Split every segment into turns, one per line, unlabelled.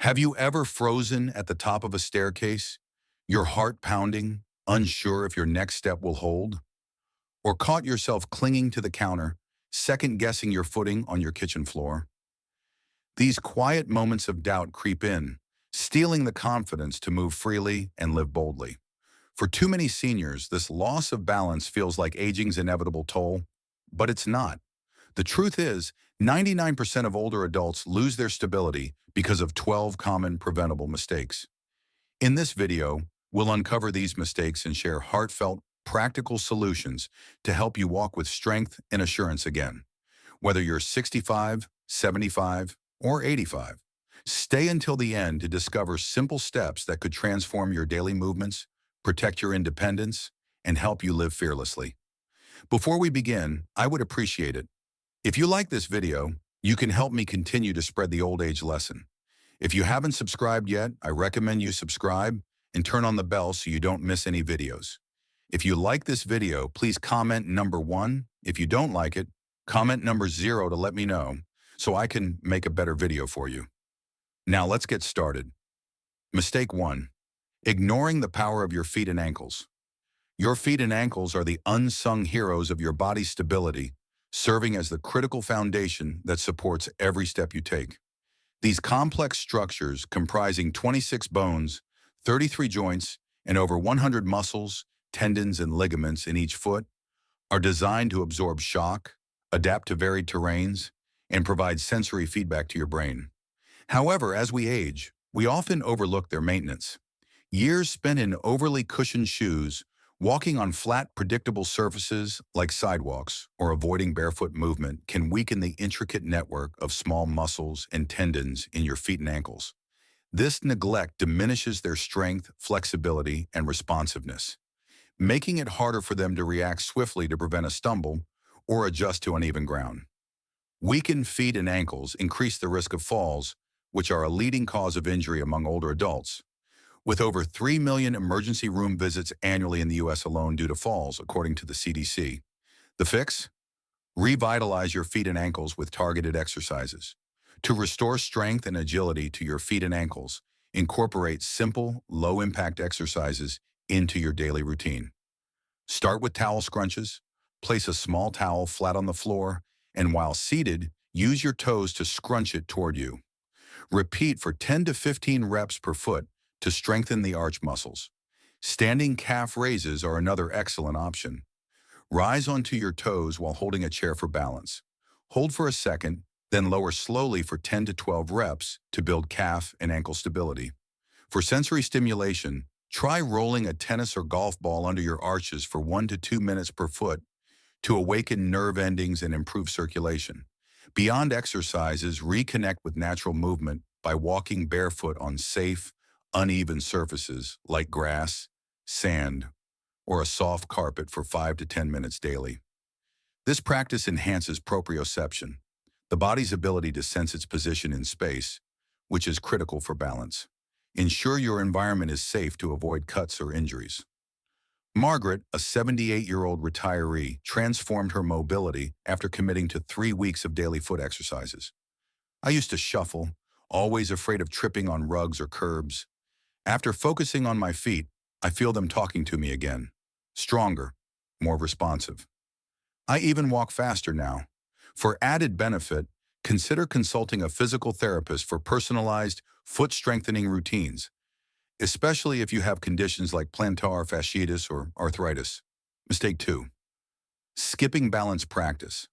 Have you ever frozen at the top of a staircase, your heart pounding, unsure if your next step will hold? Or caught yourself clinging to the counter, second-guessing your footing on your kitchen floor? These quiet moments of doubt creep in, stealing the confidence to move freely and live boldly. For too many seniors, this loss of balance feels like aging's inevitable toll, but it's not. The truth is, 99% of older adults lose their stability because of 12 common preventable mistakes. In this video, we'll uncover these mistakes and share heartfelt, practical solutions to help you walk with strength and assurance again. Whether you're 65, 75, or 85, stay until the end to discover simple steps that could transform your daily movements, protect your independence, and help you live fearlessly. Before we begin, I would appreciate it if you like this video. You can help me continue to spread the old age lesson. If you haven't subscribed yet, I recommend you subscribe and turn on the bell so you don't miss any videos. If you like this video, please comment number 1. If you don't like it, comment number 0 to let me know so I can make a better video for you. Now let's get started. Mistake 1. Ignoring the power of your feet and ankles. Your feet and ankles are the unsung heroes of your body's stability, serving as the critical foundation that supports every step you take. These complex structures, comprising 26 bones, 33 joints, and over 100 muscles, tendons, and ligaments in each foot, are designed to absorb shock, adapt to varied terrains, and provide sensory feedback to your brain. However, as we age, we often overlook their maintenance. Years spent in overly cushioned shoes, walking on flat, predictable surfaces like sidewalks, or avoiding barefoot movement can weaken the intricate network of small muscles and tendons in your feet and ankles. This neglect diminishes their strength, flexibility, and responsiveness, making it harder for them to react swiftly to prevent a stumble or adjust to uneven ground. Weakened feet and ankles increase the risk of falls, which are a leading cause of injury among older adults, with over 3 million emergency room visits annually in the U.S. alone due to falls, according to the CDC. The fix? Revitalize your feet and ankles with targeted exercises. To restore strength and agility to your feet and ankles, incorporate simple, low-impact exercises into your daily routine. Start with towel scrunches. Place a small towel flat on the floor, and while seated, use your toes to scrunch it toward you. Repeat for 10 to 15 reps per foot to strengthen the arch muscles. Standing calf raises are another excellent option. Rise onto your toes while holding a chair for balance. Hold for a second, then lower slowly for 10 to 12 reps to build calf and ankle stability. For sensory stimulation, try rolling a tennis or golf ball under your arches for 1 to 2 minutes per foot to awaken nerve endings and improve circulation. Beyond exercises, reconnect with natural movement by walking barefoot on safe, uneven surfaces like grass, sand, or a soft carpet for 5 to 10 minutes daily. This practice enhances proprioception, the body's ability to sense its position in space, which is critical for balance. Ensure your environment is safe to avoid cuts or injuries. Margaret, a 78-year-old retiree, transformed her mobility after committing to 3 weeks of daily foot exercises. I used to shuffle, always afraid of tripping on rugs or curbs. After focusing on my feet, I feel them talking to me again. Stronger, more responsive. I even walk faster now. For added benefit, consider consulting a physical therapist for personalized foot-strengthening routines, especially if you have conditions like plantar fasciitis or arthritis. Mistake 2. Skipping balance practice.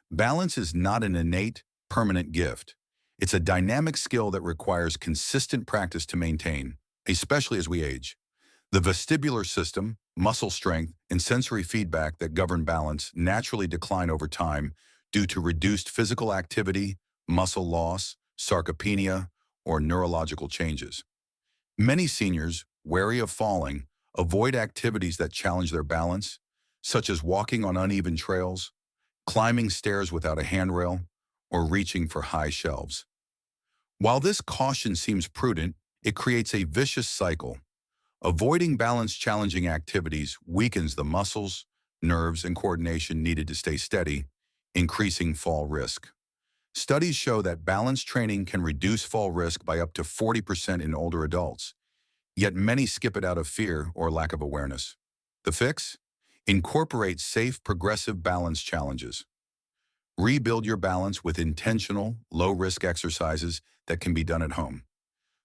Balance is not an innate, permanent gift. It's a dynamic skill that requires consistent practice to maintain, especially as we age. The vestibular system, muscle strength, and sensory feedback that govern balance naturally decline over time due to reduced physical activity, muscle loss, sarcopenia, or neurological changes. Many seniors, wary of falling, avoid activities that challenge their balance, such as walking on uneven trails, climbing stairs without a handrail, or reaching for high shelves. While this caution seems prudent, it creates a vicious cycle. Avoiding balance-challenging activities weakens the muscles, nerves, and coordination needed to stay steady, increasing fall risk. Studies show that balance training can reduce fall risk by up to 40% in older adults, yet many skip it out of fear or lack of awareness. The fix? Incorporate safe, progressive balance challenges. Rebuild your balance with intentional, low-risk exercises that can be done at home.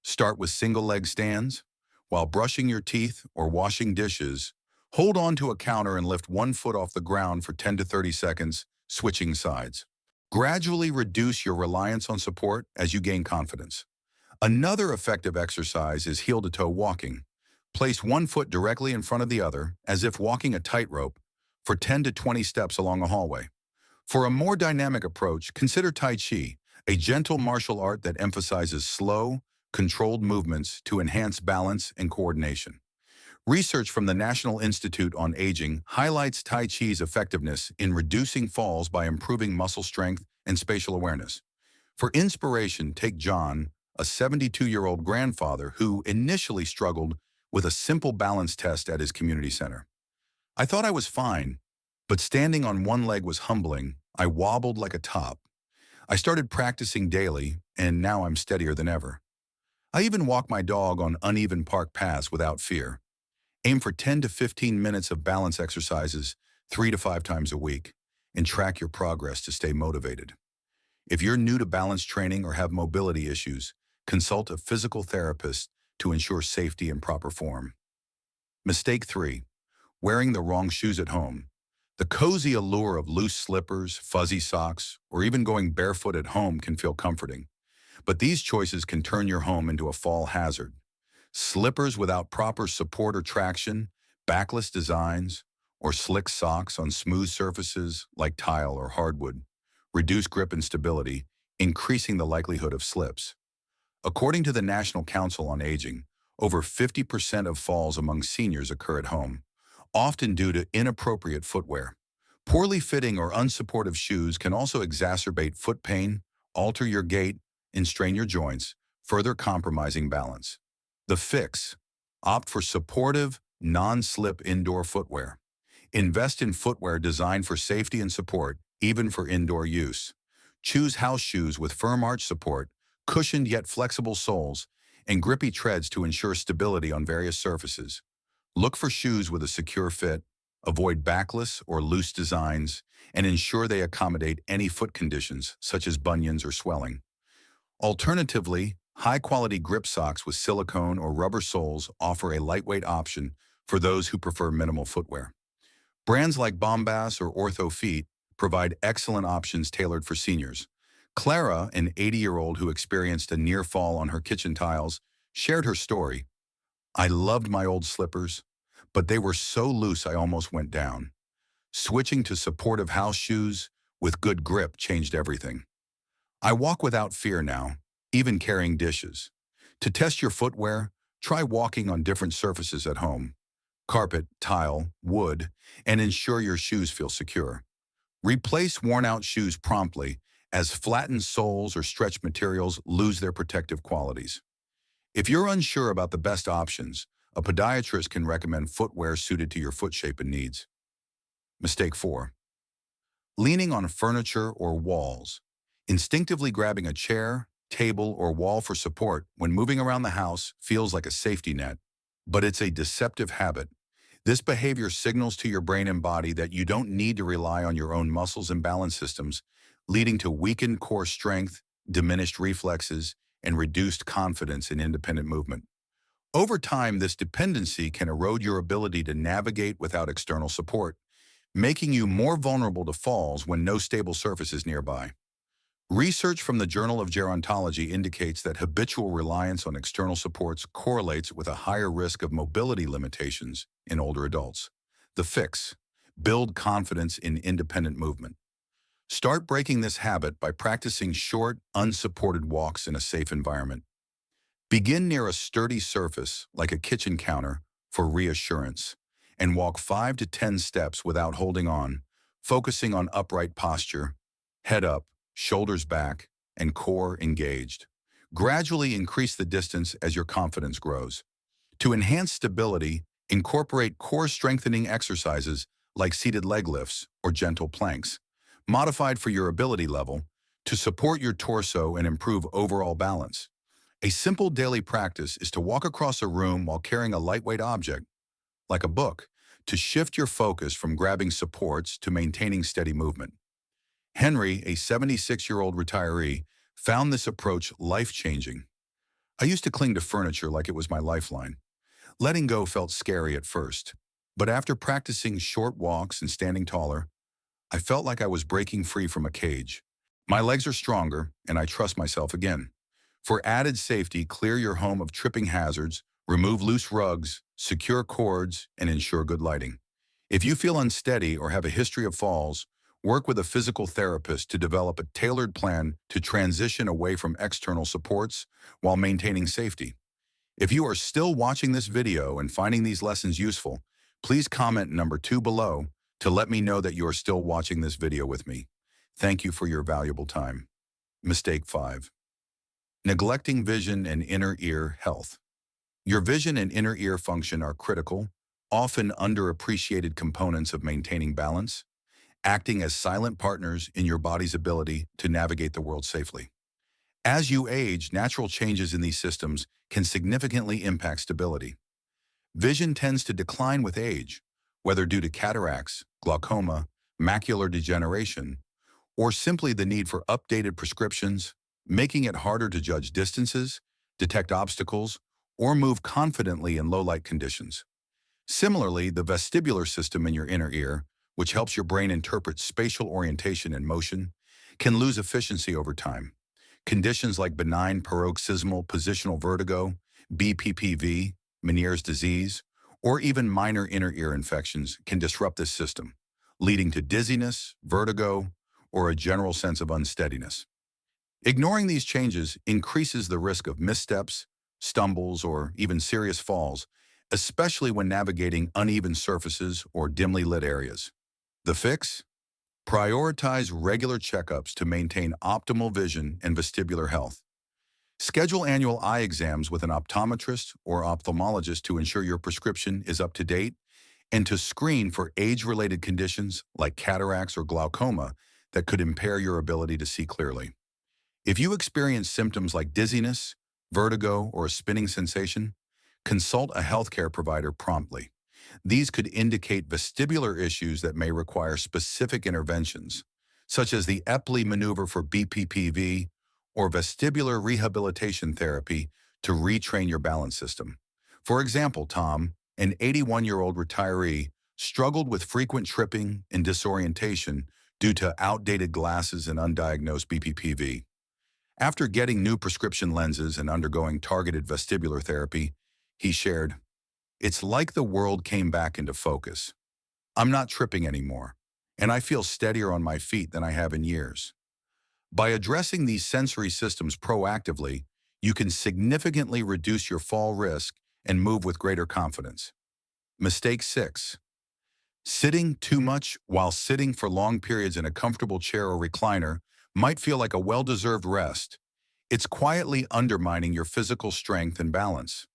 Start with single-leg stands. While brushing your teeth or washing dishes, hold on to a counter and lift one foot off the ground for 10 to 30 seconds, switching sides. Gradually reduce your reliance on support as you gain confidence. Another effective exercise is heel-to-toe walking. Place one foot directly in front of the other, as if walking a tightrope, for 10 to 20 steps along a hallway. For a more dynamic approach, consider Tai Chi, a gentle martial art that emphasizes slow, controlled movements to enhance balance and coordination. Research from the National Institute on Aging highlights Tai Chi's effectiveness in reducing falls by improving muscle strength and spatial awareness. For inspiration, take John, a 72-year-old grandfather who initially struggled with a simple balance test at his community center. I thought I was fine, but standing on one leg was humbling. I wobbled like a top. I started practicing daily, and now I'm steadier than ever. I even walk my dog on uneven park paths without fear. Aim for 10 to 15 minutes of balance exercises 3 to 5 times a week, and track your progress to stay motivated. If you're new to balance training or have mobility issues, consult a physical therapist to ensure safety and proper form. Mistake 3. Wearing the wrong shoes at home. The cozy allure of loose slippers, fuzzy socks, or even going barefoot at home can feel comforting. But these choices can turn your home into a fall hazard. Slippers without proper support or traction, backless designs, or slick socks on smooth surfaces like tile or hardwood reduce grip and stability, increasing the likelihood of slips. According to the National Council on Aging, over 50% of falls among seniors occur at home, often due to inappropriate footwear. Poorly fitting or unsupportive shoes can also exacerbate foot pain, alter your gait, and strain your joints, further compromising balance. The fix: opt for supportive, non-slip indoor footwear. Invest in footwear designed for safety and support, even for indoor use. Choose house shoes with firm arch support, cushioned yet flexible soles, and grippy treads to ensure stability on various surfaces. Look for shoes with a secure fit, avoid backless or loose designs, and ensure they accommodate any foot conditions, such as bunions or swelling. Alternatively, high-quality grip socks with silicone or rubber soles offer a lightweight option for those who prefer minimal footwear. Brands like Bombas or OrthoFeet provide excellent options tailored for seniors. Clara, an 80-year-old who experienced a near fall on her kitchen tiles, shared her story. "I loved my old slippers, but they were so loose I almost went down. Switching to supportive house shoes with good grip changed everything. I walk without fear now, even carrying dishes. To test your footwear, try walking on different surfaces at home. Carpet, tile, wood, and ensure your shoes feel secure. Replace worn-out shoes promptly, as flattened soles or stretched materials lose their protective qualities. If you're unsure about the best options, a podiatrist can recommend footwear suited to your foot shape and needs." Mistake 4. Leaning on furniture or walls. Instinctively grabbing a chair, table, or wall for support when moving around the house feels like a safety net, but it's a deceptive habit. This behavior signals to your brain and body that you don't need to rely on your own muscles and balance systems, leading to weakened core strength, diminished reflexes, and reduced confidence in independent movement. Over time, this dependency can erode your ability to navigate without external support, making you more vulnerable to falls when no stable surface is nearby. Research from the Journal of Gerontology indicates that habitual reliance on external supports correlates with a higher risk of mobility limitations in older adults. The fix: build confidence in independent movement. Start breaking this habit by practicing short, unsupported walks in a safe environment. Begin near a sturdy surface, like a kitchen counter, for reassurance, and walk 5 to 10 steps without holding on, focusing on upright posture, head up, shoulders back, and core engaged. Gradually increase the distance as your confidence grows. To enhance stability, incorporate core strengthening exercises like seated leg lifts or gentle planks. Modified for your ability level, to support your torso and improve overall balance. A simple daily practice is to walk across a room while carrying a lightweight object, like a book, to shift your focus from grabbing supports to maintaining steady movement. Henry, a 76-year-old retiree, found this approach life-changing. I used to cling to furniture like it was my lifeline. Letting go felt scary at first, but after practicing short walks and standing taller, I felt like I was breaking free from a cage. My legs are stronger, and I trust myself again. For added safety, clear your home of tripping hazards, remove loose rugs, secure cords, and ensure good lighting. If you feel unsteady or have a history of falls, work with a physical therapist to develop a tailored plan to transition away from external supports while maintaining safety. If you are still watching this video and finding these lessons useful, please comment number 2 below to let me know that you are still watching this video with me. Thank you for your valuable time. Mistake 5. Neglecting vision and inner ear health. Your vision and inner ear function are critical, often underappreciated components of maintaining balance, acting as silent partners in your body's ability to navigate the world safely. As you age, natural changes in these systems can significantly impact stability. Vision tends to decline with age, whether due to cataracts, glaucoma, macular degeneration, or simply the need for updated prescriptions, making it harder to judge distances, detect obstacles, or move confidently in low-light conditions. Similarly, the vestibular system in your inner ear, which helps your brain interpret spatial orientation and motion, can lose efficiency over time. Conditions like benign paroxysmal positional vertigo, BPPV, Meniere's disease, or even minor inner ear infections can disrupt this system, leading to dizziness, vertigo, or a general sense of unsteadiness. Ignoring these changes increases the risk of missteps, stumbles, or even serious falls, especially when navigating uneven surfaces or dimly lit areas. The fix? Prioritize regular checkups to maintain optimal vision and vestibular health. Schedule annual eye exams with an optometrist or ophthalmologist to ensure your prescription is up to date and to screen for age-related conditions like cataracts or glaucoma that could impair your ability to see clearly. If you experience symptoms like dizziness, vertigo, or a spinning sensation, consult a healthcare provider promptly. These could indicate vestibular issues that may require specific interventions, such as the Epley maneuver for BPPV or vestibular rehabilitation therapy to retrain your balance system. For example, Tom, an 81-year-old retiree, struggled with frequent tripping and disorientation due to outdated glasses and undiagnosed BPPV. After getting new prescription lenses and undergoing targeted vestibular therapy, he shared, "It's like the world came back into focus. I'm not tripping anymore, and I feel steadier on my feet than I have in years." By addressing these sensory systems proactively, you can significantly reduce your fall risk and move with greater confidence. Mistake 6. Sitting too much. While sitting for long periods in a comfortable chair or recliner might feel like a well-deserved rest, it's quietly undermining your physical strength and balance.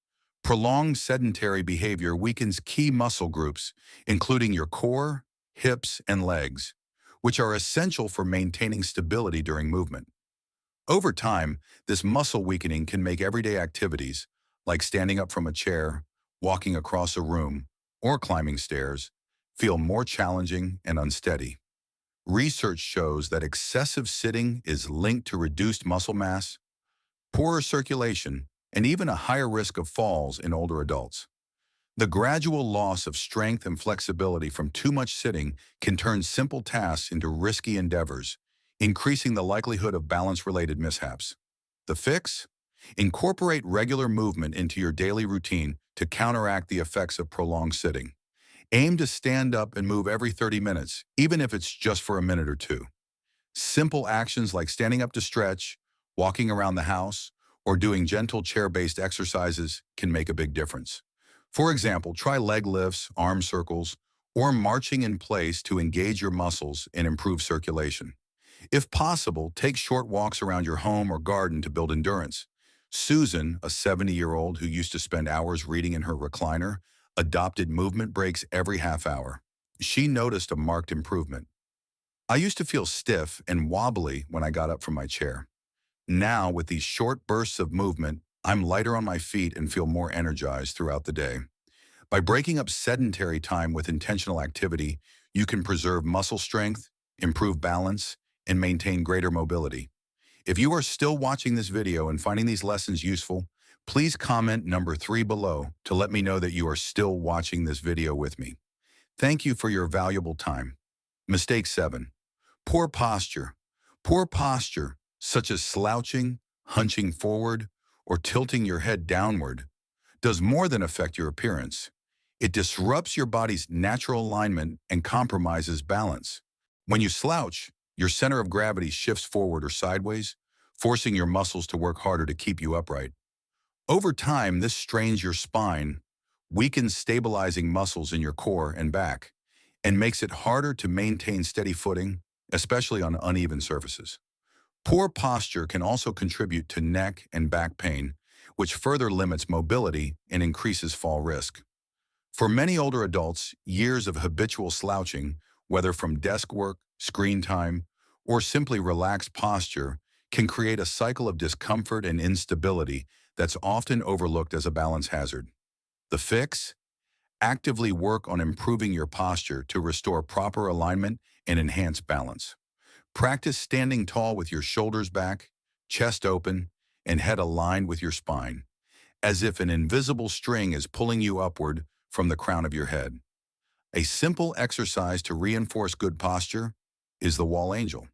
Prolonged sedentary behavior weakens key muscle groups, including your core, hips, and legs, which are essential for maintaining stability during movement. Over time, this muscle weakening can make everyday activities, like standing up from a chair, walking across a room, or climbing stairs, feel more challenging and unsteady. Research shows that excessive sitting is linked to reduced muscle mass, poorer circulation, and even a higher risk of falls in older adults. The gradual loss of strength and flexibility from too much sitting can turn simple tasks into risky endeavors, increasing the likelihood of balance-related mishaps. The fix? Incorporate regular movement into your daily routine to counteract the effects of prolonged sitting. Aim to stand up and move every 30 minutes, even if it's just for a minute or two. Simple actions like standing up to stretch, walking around the house, or doing gentle chair-based exercises can make a big difference. For example, try leg lifts, arm circles, or marching in place to engage your muscles and improve circulation. If possible, take short walks around your home or garden to build endurance. Susan, a 70-year-old who used to spend hours reading in her recliner, adopted movement breaks every half hour. She noticed a marked improvement. I used to feel stiff and wobbly when I got up from my chair. Now, with these short bursts of movement, I'm lighter on my feet and feel more energized throughout the day. By breaking up sedentary time with intentional activity, you can preserve muscle strength, improve balance, and maintain greater mobility. If you are still watching this video and finding these lessons useful, please comment number 3 below to let me know that you are still watching this video with me. Thank you for your valuable time. Mistake 7. Poor posture. Poor posture, such as slouching, hunching forward, or tilting your head downward, does more than affect your appearance. It disrupts your body's natural alignment and compromises balance. When you slouch, your center of gravity shifts forward or sideways, forcing your muscles to work harder to keep you upright. Over time, this strains your spine, weakens stabilizing muscles in your core and back, and makes it harder to maintain steady footing, especially on uneven surfaces. Poor posture can also contribute to neck and back pain, which further limits mobility and increases fall risk. For many older adults, years of habitual slouching, whether from desk work, screen time, or simply relaxed posture, can create a cycle of discomfort and instability that's often overlooked as a balance hazard. The fix? Actively work on improving your posture to restore proper alignment and enhance balance. Practice standing tall with your shoulders back, chest open, and head aligned with your spine, as if an invisible string is pulling you upward from the crown of your head. A simple exercise to reinforce good posture is the wall angel.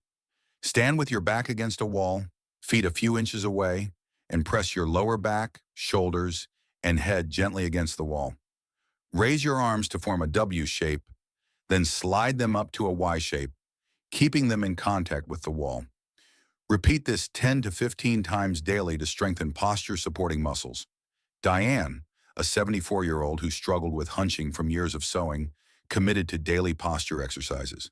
Stand with your back against a wall, feet a few inches away, and press your lower back, shoulders, and head gently against the wall. Raise your arms to form a W shape, then slide them up to a Y shape, keeping them in contact with the wall. Repeat this 10 to 15 times daily to strengthen posture-supporting muscles. Diane, a 74-year-old who struggled with hunching from years of sewing, committed to daily posture exercises.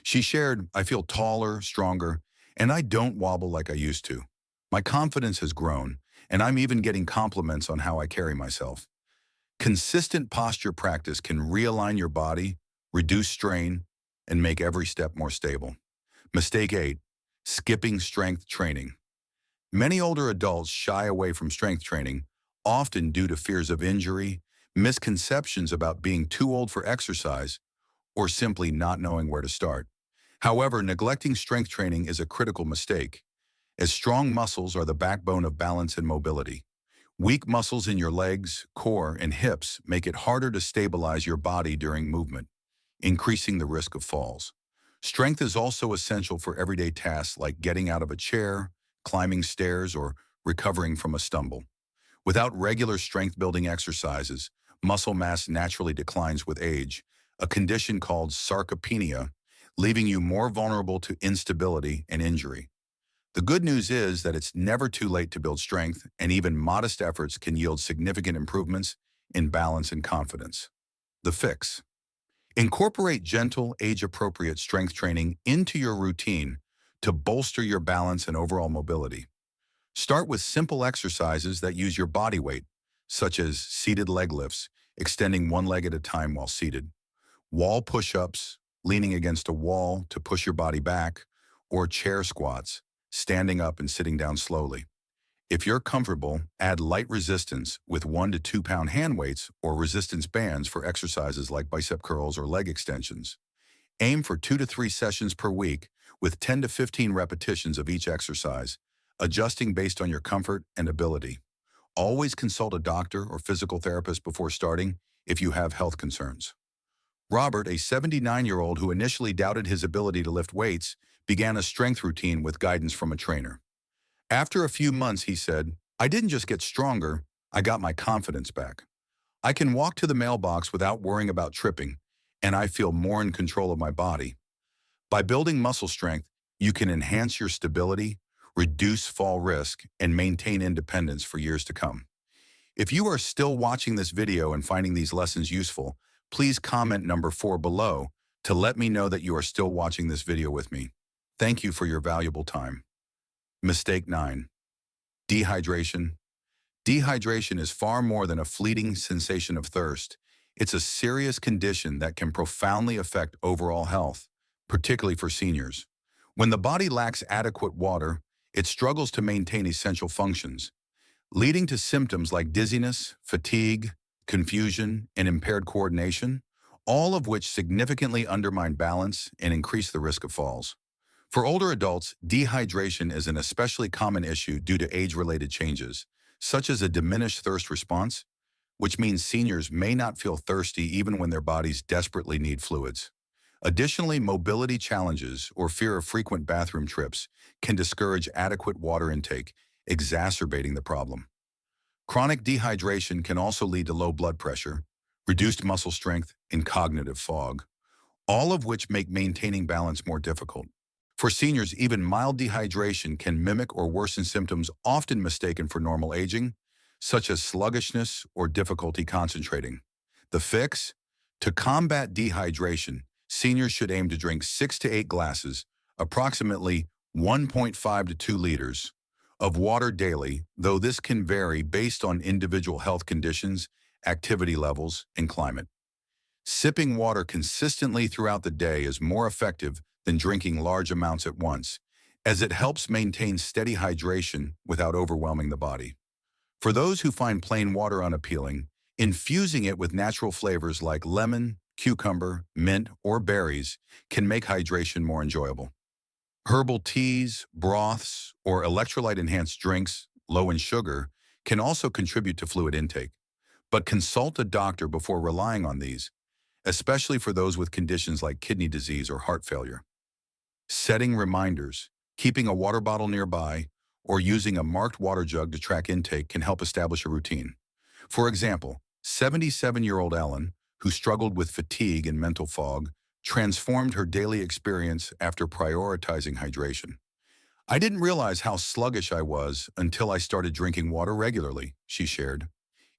She shared, "I feel taller, stronger, and I don't wobble like I used to. My confidence has grown, and I'm even getting compliments on how I carry myself." Consistent posture practice can realign your body, reduce strain, and make every step more stable. Mistake 8. Skipping strength training. Many older adults shy away from strength training, often due to fears of injury, misconceptions about being too old for exercise, or simply not knowing where to start. However, neglecting strength training is a critical mistake, as strong muscles are the backbone of balance and mobility. Weak muscles in your legs, core, and hips make it harder to stabilize your body during movement, increasing the risk of falls. Strength is also essential for everyday tasks like getting out of a chair, climbing stairs, or recovering from a stumble. Without regular strength-building exercises, muscle mass naturally declines with age, a condition called sarcopenia, leaving you more vulnerable to instability and injury. The good news is that it's never too late to build strength, and even modest efforts can yield significant improvements in balance and confidence. The fix. Incorporate gentle, age-appropriate strength training into your routine to bolster your balance and overall mobility. Start with simple exercises that use your body weight, such as seated leg lifts, extending one leg at a time while seated, wall push-ups, leaning against a wall to push your body back, or chair squats, standing up and sitting down slowly. If you're comfortable, add light resistance with 1 to 2 pound hand weights or resistance bands for exercises like bicep curls or leg extensions. Aim for 2 to 3 sessions per week with 10 to 15 repetitions of each exercise, adjusting based on your comfort and ability. Always consult a doctor or physical therapist before starting if you have health concerns. Robert, a 79-year-old who initially doubted his ability to lift weights, began a strength routine with guidance from a trainer. After a few months, he said, "I didn't just get stronger, I got my confidence back. I can walk to the mailbox without worrying about tripping, and I feel more in control of my body." By building muscle strength, you can enhance your stability, reduce fall risk, and maintain independence for years to come. If you are still watching this video and finding these lessons useful, please comment number 4 below to let me know that you are still watching this video with me. Thank you for your valuable time. Mistake 9. Dehydration. Dehydration is far more than a fleeting sensation of thirst. It's a serious condition that can profoundly affect overall health, particularly for seniors. When the body lacks adequate water, it struggles to maintain essential functions, leading to symptoms like dizziness, fatigue, confusion, and impaired coordination, all of which significantly undermine balance and increase the risk of falls. For older adults, dehydration is an especially common issue due to age-related changes, such as a diminished thirst response, which means seniors may not feel thirsty even when their bodies desperately need fluids. Additionally, mobility challenges or fear of frequent bathroom trips can discourage adequate water intake, exacerbating the problem. Chronic dehydration can also lead to low blood pressure, reduced muscle strength, and cognitive fog, all of which make maintaining balance more difficult. For seniors, even mild dehydration can mimic or worsen symptoms often mistaken for normal aging, such as sluggishness or difficulty concentrating. The fix? To combat dehydration, seniors should aim to drink 6 to 8 glasses, approximately 1.5 to 2 liters, of water daily, though this can vary based on individual health conditions, activity levels, and climate. Sipping water consistently throughout the day is more effective than drinking large amounts at once, as it helps maintain steady hydration without overwhelming the body. For those who find plain water unappealing, infusing it with natural flavors like lemon, cucumber, mint, or berries can make hydration more enjoyable. Herbal teas, broths, or electrolyte-enhanced drinks, low in sugar, can also contribute to fluid intake. But consult a doctor before relying on these, especially for those with conditions like kidney disease or heart failure. Setting reminders, keeping a water bottle nearby, or using a marked water jug to track intake can help establish a routine. For example, 77-year-old Ellen, who struggled with fatigue and mental fog, transformed her daily experience after prioritizing hydration. "I didn't realize how sluggish I was until I started drinking water regularly," she shared.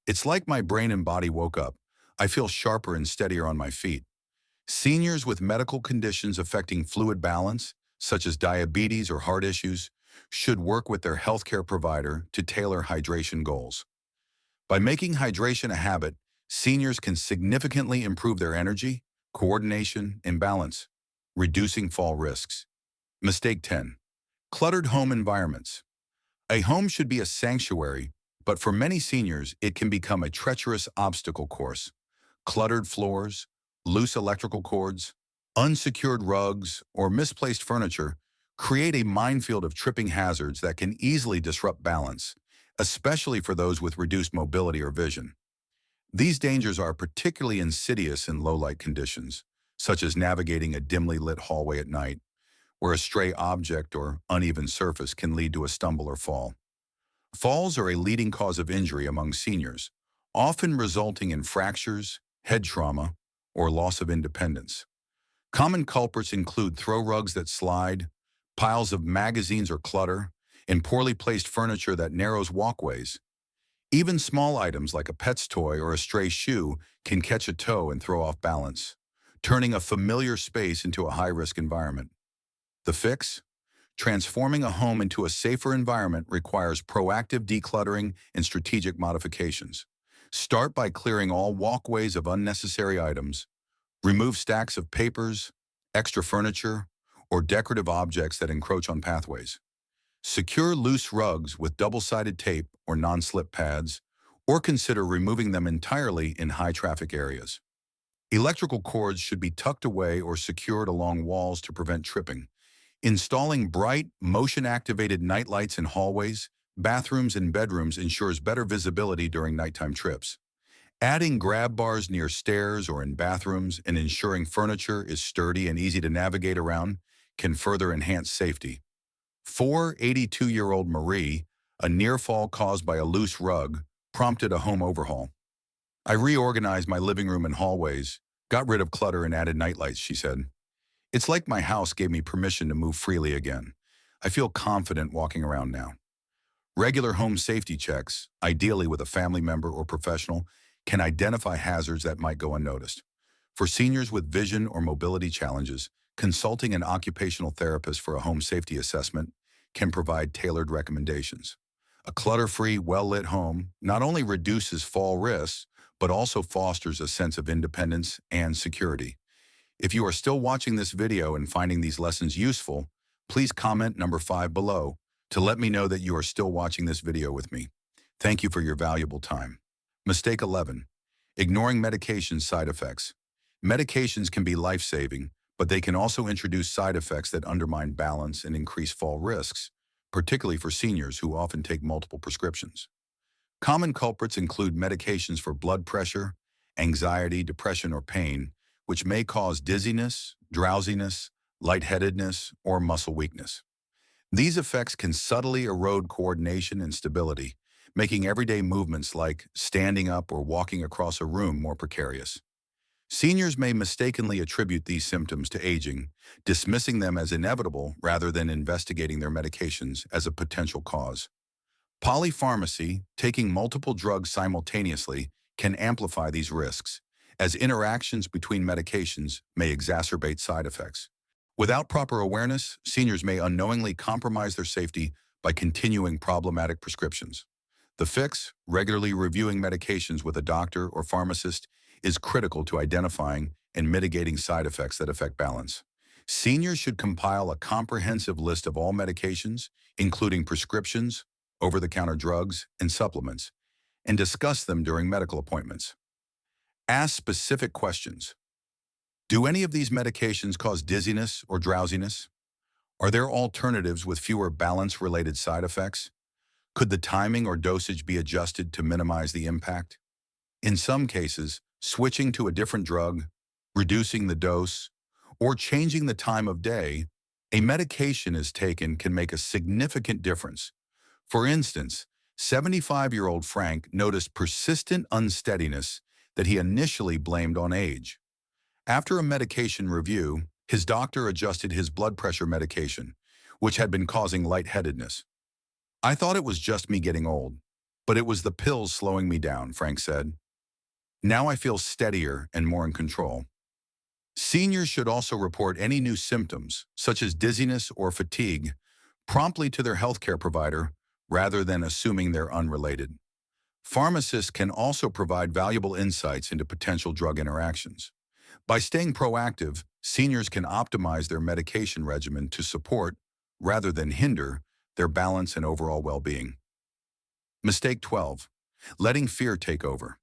"It's like my brain and body woke up. I feel sharper and steadier on my feet." Seniors with medical conditions affecting fluid balance, such as diabetes or heart issues, should work with their healthcare provider to tailor hydration goals. By making hydration a habit, seniors can significantly improve their energy, coordination, and balance, reducing fall risks. Mistake 10. Cluttered home environments. A home should be a sanctuary, but for many seniors, it can become a treacherous obstacle course. Cluttered floors, loose electrical cords, unsecured rugs, or misplaced furniture create a minefield of tripping hazards that can easily disrupt balance, especially for those with reduced mobility or vision. These dangers are particularly insidious in low-light conditions, such as navigating a dimly lit hallway at night, where a stray object or uneven surface can lead to a stumble or fall. Falls are a leading cause of injury among seniors, often resulting in fractures, head trauma, or loss of independence. Common culprits include throw rugs that slide, piles of magazines or clutter, and poorly placed furniture that narrows walkways. Even small items like a pet's toy or a stray shoe can catch a toe and throw off balance, turning a familiar space into a high-risk environment. The fix? Transforming a home into a safer environment requires proactive decluttering and strategic modifications. Start by clearing all walkways of unnecessary items. Remove stacks of papers, extra furniture, or decorative objects that encroach on pathways. Secure loose rugs with double-sided tape or non-slip pads, or consider removing them entirely in high-traffic areas. Electrical cords should be tucked away or secured along walls to prevent tripping. Installing bright, motion-activated nightlights in hallways, bathrooms, and bedrooms ensures better visibility during nighttime trips. Adding grab bars near stairs or in bathrooms and ensuring furniture is sturdy and easy to navigate around can further enhance safety. 82-year-old Marie, a near fall caused by a loose rug, prompted a home overhaul. "I reorganized my living room and hallways, got rid of clutter and added nightlights," she said. "It's like my house gave me permission to move freely again. I feel confident walking around now." Regular home safety checks, ideally with a family member or professional, can identify hazards that might go unnoticed. For seniors with vision or mobility challenges, consulting an occupational therapist for a home safety assessment can provide tailored recommendations. A clutter-free, well-lit home not only reduces fall risks, but also fosters a sense of independence and security. If you are still watching this video and finding these lessons useful, please comment number 5 below to let me know that you are still watching this video with me. Thank you for your valuable time. Mistake 11. Ignoring medication side effects. Medications can be life-saving, but they can also introduce side effects that undermine balance and increase fall risks, particularly for seniors who often take multiple prescriptions. Common culprits include medications for blood pressure, anxiety, depression, or pain, which may cause dizziness, drowsiness, lightheadedness, or muscle weakness. These effects can subtly erode coordination and stability, making everyday movements like standing up or walking across a room more precarious. Seniors may mistakenly attribute these symptoms to aging, dismissing them as inevitable rather than investigating their medications as a potential cause. Polypharmacy, taking multiple drugs simultaneously, can amplify these risks, as interactions between medications may exacerbate side effects. Without proper awareness, seniors may unknowingly compromise their safety by continuing problematic prescriptions. The fix, regularly reviewing medications with a doctor or pharmacist, is critical to identifying and mitigating side effects that affect balance. Seniors should compile a comprehensive list of all medications, including prescriptions, over-the-counter drugs, and supplements, and discuss them during medical appointments. Ask specific questions. Do any of these medications cause dizziness or drowsiness? Are there alternatives with fewer balance-related side effects? Could the timing or dosage be adjusted to minimize the impact? In some cases, switching to a different drug, reducing the dose, or changing the time of day a medication is taken can make a significant difference. For instance, 75-year-old Frank noticed persistent unsteadiness that he initially blamed on age. After a medication review, his doctor adjusted his blood pressure medication, which had been causing lightheadedness. "I thought it was just me getting old, but it was the pills slowing me down," Frank said. "Now I feel steadier and more in control." Seniors should also report any new symptoms, such as dizziness or fatigue, promptly to their healthcare provider rather than assuming they're unrelated. Pharmacists can also provide valuable insights into potential drug interactions. By staying proactive, seniors can optimize their medication regimen to support, rather than hinder, their balance and overall well-being. Mistake 12. Letting fear take over.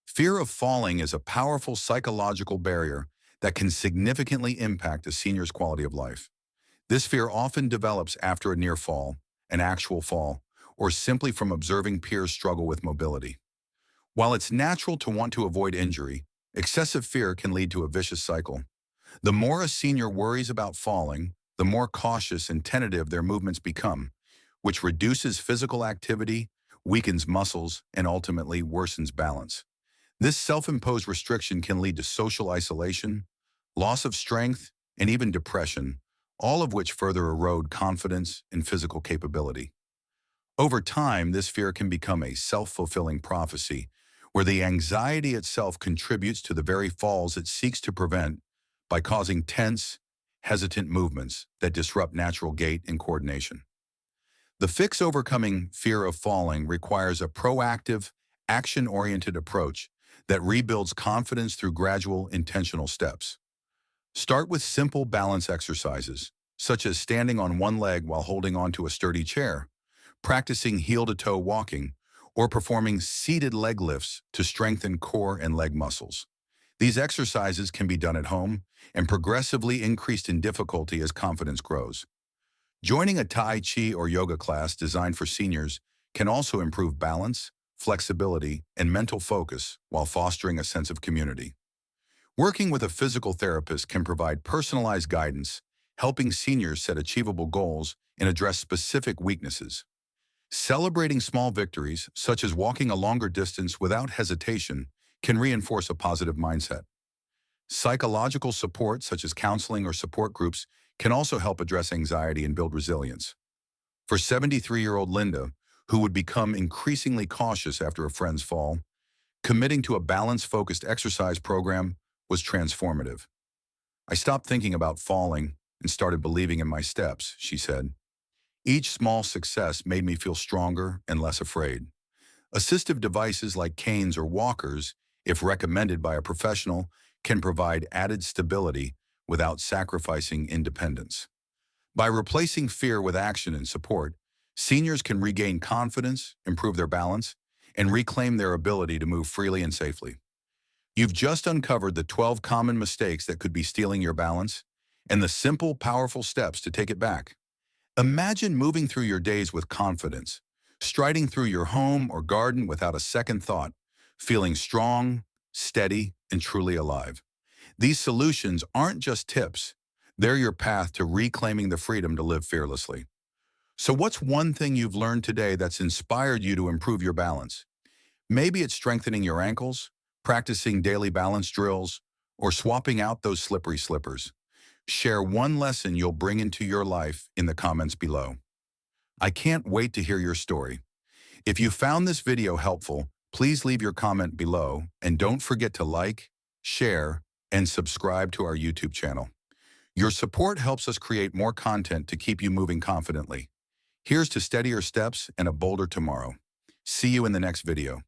Fear of falling is a powerful psychological barrier that can significantly impact a senior's quality of life. This fear often develops after a near fall, an actual fall, or simply from observing peers struggle with mobility. While it's natural to want to avoid injury, excessive fear can lead to a vicious cycle. The more a senior worries about falling, the more cautious and tentative their movements become, which reduces physical activity, weakens muscles, and ultimately worsens balance. This self-imposed restriction can lead to social isolation, loss of strength, and even depression, all of which further erode confidence and physical capability. Over time, this fear can become a self-fulfilling prophecy, where the anxiety itself contributes to the very falls it seeks to prevent by causing tense, hesitant movements that disrupt natural gait and coordination. The fix overcoming fear of falling requires a proactive, action-oriented approach that rebuilds confidence through gradual, intentional steps. Start with simple balance exercises, such as standing on one leg while holding onto a sturdy chair, practicing heel-to-toe walking, or performing seated leg lifts to strengthen core and leg muscles. These exercises can be done at home and progressively increased in difficulty as confidence grows. Joining a Tai Chi or yoga class designed for seniors can also improve balance, flexibility, and mental focus while fostering a sense of community. Working with a physical therapist can provide personalized guidance, helping seniors set achievable goals and address specific weaknesses. Celebrating small victories, such as walking a longer distance without hesitation, can reinforce a positive mindset. Psychological support, such as counseling or support groups, can also help address anxiety and build resilience. For 73-year-old Linda, who would become increasingly cautious after a friend's fall, committing to a balance-focused exercise program was transformative. "I stopped thinking about falling and started believing in my steps," she said. "Each small success made me feel stronger and less afraid." Assistive devices like canes or walkers, if recommended by a professional, can provide added stability without sacrificing independence. By replacing fear with action and support, seniors can regain confidence, improve their balance, and reclaim their ability to move freely and safely. You've just uncovered the 12 common mistakes that could be stealing your balance and the simple, powerful steps to take it back. Imagine moving through your days with confidence, striding through your home or garden without a second thought, feeling strong, steady, and truly alive. These solutions aren't just tips. They're your path to reclaiming the freedom to live fearlessly. So what's one thing you've learned today that's inspired you to improve your balance? Maybe it's strengthening your ankles, practicing daily balance drills, or swapping out those slippery slippers. Share one lesson you'll bring into your life in the comments below. I can't wait to hear your story. If you found this video helpful, please leave your comment below and don't forget to like, share, and subscribe to our YouTube channel. Your support helps us create more content to keep you moving confidently. Here's to steadier steps and a bolder tomorrow. See you in the next video.